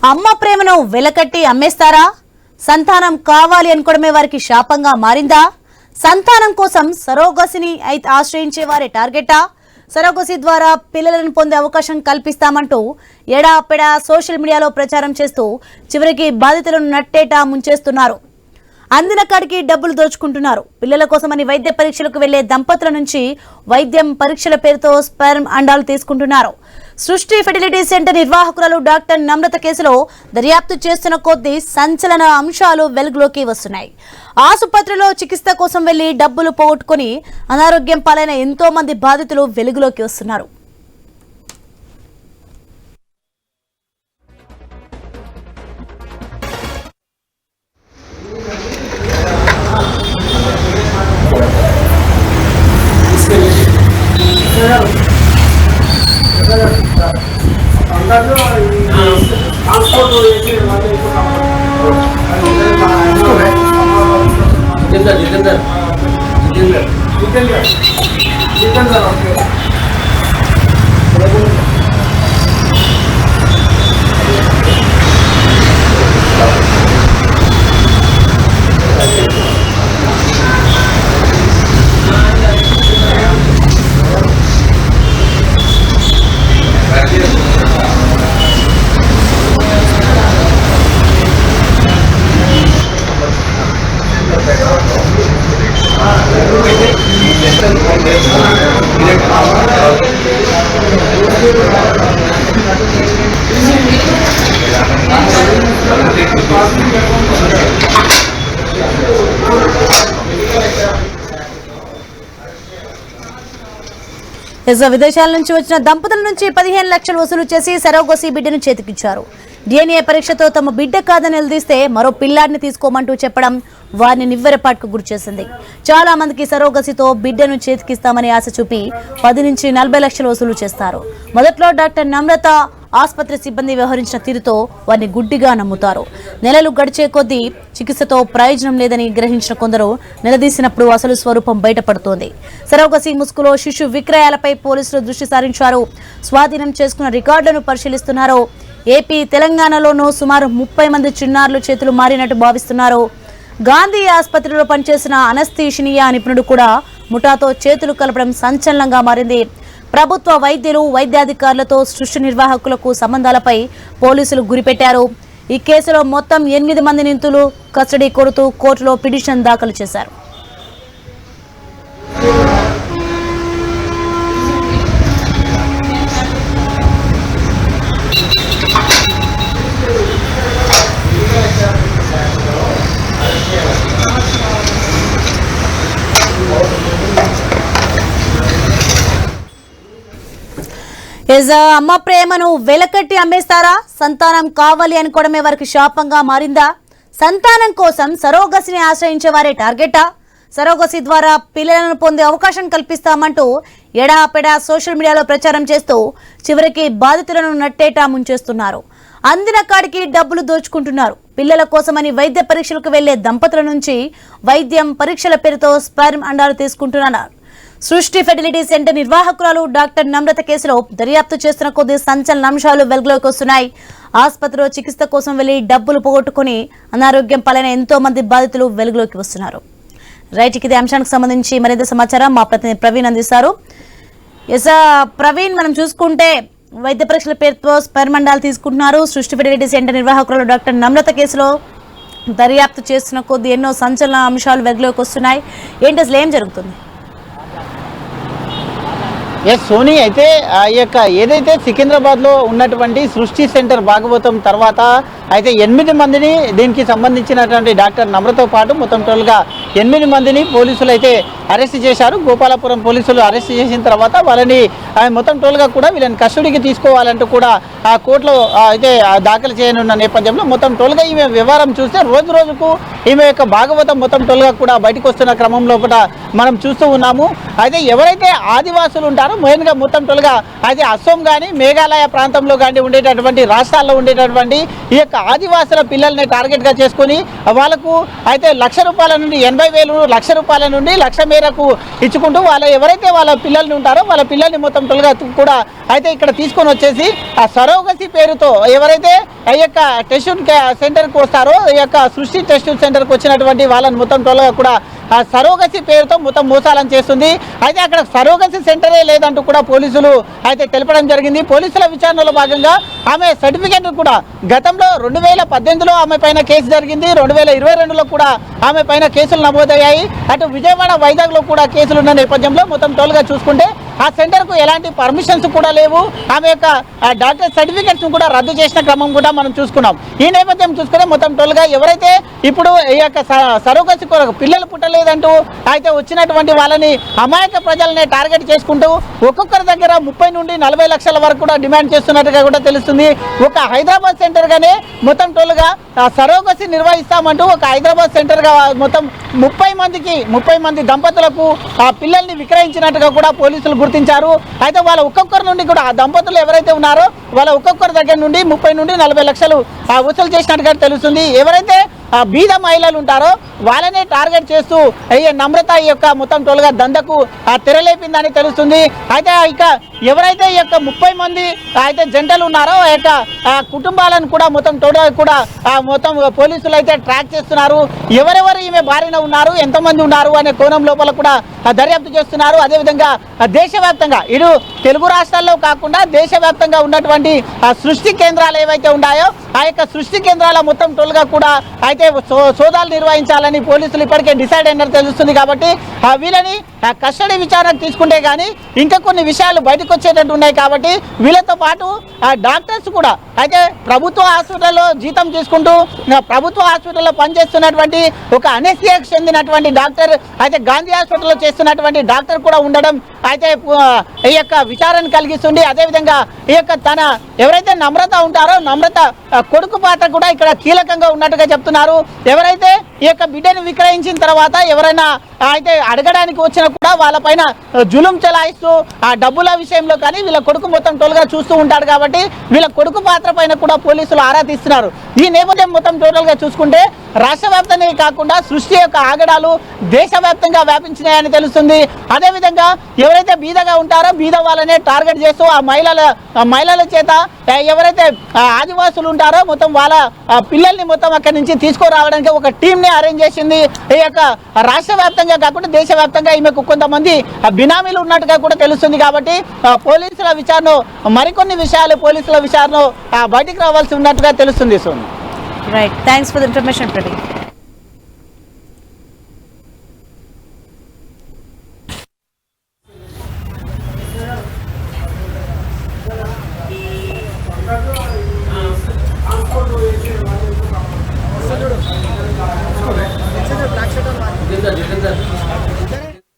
అమ్మ ప్రేమను వెలకట్టి అమ్మేస్తారా? సంతానం కావాలి అనుకోవడమే వారికి శాపంగా మారిందా? సంతానం కోసం సరోగసిని ఆశ్రయించే వారే టార్గెటా? సరోగసి ద్వారా పిల్లలను పొందే అవకాశం కల్పిస్తామంటూ ఎడాపెడా సోషల్ మీడియాలో ప్రచారం చేస్తూ చివరికి బాధితులను నట్టేటా ముంచేస్తున్నారు. అందిన కాడికి డబ్బులు దోచుకుంటున్నారు. పిల్లల కోసమని వైద్య పరీక్షలకు వెళ్లే దంపతుల నుంచి వైద్యం పరీక్షల పేరుతో స్పెర్మ్ అండాలు తీసుకుంటున్నారు. సృష్టి ఫెర్టిలిటీ సెంటర్ నిర్వాహకురాలు డాక్టర్ నమ్రత కేసులో దర్యాప్తు చేస్తున్న కొద్దీ సంచలన అంశాలు వెలుగులోకి వస్తున్నాయి. ఆసుపత్రిలో చికిత్స కోసం వెళ్లి డబ్బులు పోగొట్టుకుని అనారోగ్యం పాలైన ఎంతో మంది బాధితులు వెలుగులోకి వస్తున్నారు. విదేశాల నుంచి వచ్చిన దంపతుల నుంచి 15 లక్షలు వసూలు చేసి సరోగసి బిడ్డను చేతికిచ్చారు. DNA పరీక్షతో తమ బిడ్డ కాదని నిలదీస్తే మరో పిల్లాడిని తీసుకోమంటూ చెప్పడం వారిని నివ్వెరపాటుకు గురిచేసింది. చాలా మందికి సరోగసితో బిడ్డను చేతికిస్తామని ఆశ చూపి 10 నుంచి 40 లక్షలు వసూలు చేస్తారు. మొదట్లో డాక్టర్ నమ్రత ఆసుపత్రి సిబ్బంది వ్యవహరించిన తీరుతో వారిని గుడ్డిగా నమ్ముతారు. నెలలు గడిచే కొద్దీ చికిత్సతో ప్రయోజనం లేదని గ్రహించిన కొందరు నిలదీసినప్పుడు అసలు స్వరూపం బయటపడుతోంది. సరోగసి ముసుగులో శిశు విక్రయాలపై పోలీసులు దృష్టి సారించారు. స్వాధీనం చేసుకున్న రికార్డులను పరిశీలిస్తున్నారు. ఏపీ, తెలంగాణలోనూ సుమారు 30 మంది చిన్నారులు చేతులు మారినట్టు భావిస్తున్నారు. గాంధీ ఆసుపత్రిలో పనిచేసిన అనస్థీషియా నిపుణుడు కూడా ముఠాతో చేతులు కలపడం సంచలనంగా మారింది. ప్రభుత్వ వైద్యులు, వైద్యాధికారులతో సృష్టి నిర్వాహకులకు సంబంధాలపై పోలీసులు గురిపెట్టారు. ఈ కేసులో మొత్తం 8 మంది నిందితులు కస్టడీ కోరుతూ కోర్టులో పిటిషన్ దాఖలు చేశారు. అమ్మ ప్రేమను వెలకట్టి అమ్మేస్తారా? సంతానం కావాలి అనుకోవడమే వారికి శాపంగా మారిందా? సంతానం కోసం సరోగసిని ఆశ్రయించే వారే టార్గెటా? సరోగసి ద్వారా పిల్లలను పొందే అవకాశం కల్పిస్తామంటూ ఎడాపెడా సోషల్ మీడియాలో ప్రచారం చేస్తూ చివరికి బాధితులను నట్టేటా ముంచేస్తున్నారు. అందిన కాడికి డబ్బులు దోచుకుంటున్నారు. పిల్లల కోసమని వైద్య పరీక్షలకు వెళ్లే దంపతుల నుంచి వైద్యం పరీక్షల పేరుతో స్పెర్మ్ అండాలు తీసుకుంటున్నారు. సృష్టి ఫెర్టిలిటీ సెంటర్ నిర్వాహకురాలు డాక్టర్ నమ్రత కేసులో దర్యాప్తు చేస్తున్న కొద్ది సంచలన అంశాలు వెలుగులోకి వస్తున్నాయి. ఆసుపత్రిలో చికిత్స కోసం వెళ్లి డబ్బులు పోగొట్టుకుని అనారోగ్యం పాలైన ఎంతో మంది బాధితులు వెలుగులోకి వస్తున్నారు. రైట్, ఇదే అంశానికి సంబంధించి మరింత సమాచారం మా ప్రతినిధి ప్రవీణ్ అందిస్తారు. ప్రవీణ్, మనం చూసుకుంటే వైద్య పరీక్షల పేరుతో స్పెర్మ్ అండాలు తీసుకుంటున్నారు. సృష్టి ఫెర్టిలిటీ సెంటర్ నిర్వాహకురాలు డాక్టర్ నమ్రత కేసులో దర్యాప్తు చేస్తున్న కొద్ది ఎన్నో సంచలన అంశాలు వెలుగులోకి వస్తున్నాయి. ఏంటి అసలు ఏం జరుగుతుంది? ఎస్ సోనీ, అయితే ఈ యొక్క ఏదైతే సికింద్రాబాద్లో ఉన్నటువంటి సృష్టి సెంటర్ భాగవతం తర్వాత అయితే 8 మందిని దీనికి సంబంధించినటువంటి డాక్టర్ నమ్రతో పాటు మొత్తం టోటల్గా 8 మందిని పోలీసులు అయితే అరెస్ట్ చేశారు. గోపాలపురం పోలీసులు అరెస్ట్ చేసిన తర్వాత వాళ్ళని మొత్తం టోటల్గా కూడా వీళ్ళని కస్టడీకి తీసుకోవాలంటూ కూడా ఆ కోర్టులో అయితే దాఖలు చేయనున్న నేపథ్యంలో మొత్తం టోటల్గా ఈమె వ్యవహారం చూస్తే రోజు రోజుకు ఈమె యొక్క భాగవతం మొత్తం టోటల్గా కూడా బయటకు వస్తున్న క్రమం లోపల మనం చూస్తూ ఉన్నాము. అయితే ఎవరైతే ఆదివాసులు ఉంటారో మెయిన్గా మొత్తం టోటల్గా అయితే అస్సోం కానీ మేఘాలయ ప్రాంతంలో కానీ ఉండేటటువంటి రాష్ట్రాల్లో ఉండేటటువంటి ఈ యొక్క ఆదివాసుల పిల్లల్ని టార్గెట్గా చేసుకొని వాళ్ళకు అయితే ₹1,00,000 నుండి 80,000, ₹1,00,000 నుండి 1,00,000 మేరకు ఇచ్చుకుంటూ ఎవరైతే వాళ్ళ పిల్లల్ని ఉంటారో వాళ్ళ పిల్లల్ని మొత్తం తొలగా కూడా అయితే ఇక్కడ తీసుకొని వచ్చేసి ఆ సరోగసి పేరుతో ఎవరైతే ఈ యొక్క టెస్ట్ సెంటర్కి వస్తారో ఈ యొక్క సృష్టి టెస్ట్ సెంటర్కి వచ్చినటువంటి వాళ్ళని మొత్తం తొలగా కూడా ఆ సరోగసి పేరుతో మొత్తం మోసాలను చేస్తుంది. అయితే అక్కడ సరోగసి సెంటరే లేదంటూ కూడా పోలీసులు అయితే తెలపడం జరిగింది. పోలీసుల విచారణలో భాగంగా ఆమె సర్టిఫికెట్ కూడా గతంలో 2018లో ఆమె పైన కేసు జరిగింది. 2022లో కూడా ఆమె పైన కేసులు నమోదయ్యాయి. అటు విజయవాడ, వైజాగ్లో కూడా కేసులు ఉన్న నేపథ్యంలో మొత్తం టోల్గా చూసుకుంటే ఆ సెంటర్కు ఎలాంటి పర్మిషన్స్ కూడా లేవు. ఆమె యొక్క డాక్టర్ సర్టిఫికెట్స్ కూడా రద్దు చేసిన క్రమం కూడా మనం చూసుకున్నాం. ఈ నేపథ్యం చూసుకుంటే మొత్తం టోల్గా ఎవరైతే ఇప్పుడు ఈ యొక్క సరోగసి కొరకు పిల్లలు పుట్టలేదంటూ అయితే వచ్చినటువంటి వాళ్ళని అమాయక ప్రజలనే టార్గెట్ చేసుకుంటూ ఒక్కొక్కరి దగ్గర 30 నుండి 40 లక్షల వరకు కూడా డిమాండ్ చేస్తున్నట్టుగా కూడా తెలుస్తుంది. ఒక హైదరాబాద్ సెంటర్గానే మొత్తం టోల్గా సరోగసి నిర్వహిస్తామంటూ ఒక హైదరాబాద్ సెంటర్గా మొత్తం 30 మంది దంపతులకు ఆ పిల్లల్ని విక్రయించినట్టుగా కూడా పోలీసులు గుర్తించారు. అయితే వాళ్ళ ఒక్కొక్కరి నుండి కూడా ఆ దంపతులు ఎవరైతే ఉన్నారో వాళ్ళ ఒక్కొక్కరి దగ్గర నుండి 30 నుండి 40 లక్షలు వసూలు చేసినట్టుగా తెలుస్తుంది. ఎవరైతే బీద మహిళలు ఉంటారో వాళ్ళనే టార్గెట్ చేస్తూ నమ్రత ఈ యొక్క మొత్తం టోల్గా దందకు తెరలేపిందని తెలుస్తుంది. అయితే ఇక ఎవరైతే ఈ యొక్క 30 మంది అయితే జంటలు ఉన్నారో ఆ యొక్క కుటుంబాలను కూడా మొత్తం టోల్గా కూడా మొత్తం పోలీసులు అయితే ట్రాక్ చేస్తున్నారు. ఎవరెవరు ఈమె బారిన ఉన్నారు, ఎంతమంది ఉన్నారు అనే కోణం లోపల కూడా దర్యాప్తు చేస్తున్నారు. అదేవిధంగా దేశవ్యాప్తంగా ఇటు తెలుగు రాష్ట్రాల్లో కాకుండా దేశవ్యాప్తంగా ఉన్నటువంటి సృష్టి కేంద్రాలు ఏవైతే ఉన్నాయో ఆ యొక్క సృష్టి కేంద్రాల మొత్తం టోల్గా కూడా అయితే సోదాలు నిర్వహించాలని పోలీసులు ఇప్పటికే డిసైడ్ అయినట్టు తెలుస్తుంది. కాబట్టి వీళ్ళని కస్టడీ విచారణకు తీసుకుంటే కానీ ఇంకా కొన్ని విషయాలు బయటకు వచ్చేటట్టు ఉన్నాయి. కాబట్టి వీళ్ళతో పాటు డాక్టర్స్ కూడా అయితే ప్రభుత్వ హాస్పిటల్లో జీతం తీసుకుంటూ ప్రభుత్వ హాస్పిటల్లో పనిచేస్తున్నటువంటి ఒక అనెస్థియాకు చెందినటువంటి డాక్టర్ అయితే గాంధీ హాస్పిటల్లో చేస్తున్నటువంటి డాక్టర్ కూడా ఉండడం అయితే ఈ యొక్క విచారణ కలిగిస్తుంది. అదేవిధంగా ఈ యొక్క తన ఎవరైతే నమ్రత ఉంటారో నమ్రత కొడుకు పాత్ర కూడా ఇక్కడ కీలకంగా ఉన్నట్టుగా చెప్తున్నారు. ఎవరైతే ఈ యొక్క బిడ్డను విక్రయించిన తర్వాత ఎవరైనా అయితే అడగడానికి వచ్చినా కూడా వాళ్ళపైన జులుం చెలాయిస్తూ ఆ డబ్బుల విషయంలో కానీ వీళ్ళ కొడుకు మొత్తం టోల్గా చూస్తూ ఉంటాడు. కాబట్టి వీళ్ళ కొడుకు పాత్ర పైన కూడా పోలీసులు ఆరా తీస్తున్నారు. ఈ నేపథ్యం మొత్తం టోటల్గా చూసుకుంటే రాష్ట్ర వ్యాప్తంగా కాకుండా సృష్టి యొక్క ఆగడాలు దేశవ్యాప్తంగా వ్యాపించినాయని తెలుస్తుంది. అదేవిధంగా ఎవరైతే బీదగా ఉంటారో బీద వాళ్ళనే టార్గెట్ చేస్తూ ఆ మహిళల చేత ఎవరైతే ఆదివాసులు ఉంటారో మొత్తం వాళ్ళ పిల్లల్ని మొత్తం అక్కడి నుంచి తీసుకురావడానికి ఒక టీంని అరేంజ్ చేసింది. ఈ యొక్క రాష్ట్ర వ్యాప్తంగా కాకుండా దేశవ్యాప్తంగా ఈమెకు కొంతమంది బినామీలు ఉన్నట్టుగా కూడా తెలుస్తుంది. కాబట్టి పోలీసుల విచారణ మరికొన్ని విషయాలు పోలీసుల విచారణ బయటికి రావాల్సి ఉన్నట్టుగా తెలుస్తుంది. సోని right, thanks for the information Praveen. Jitendra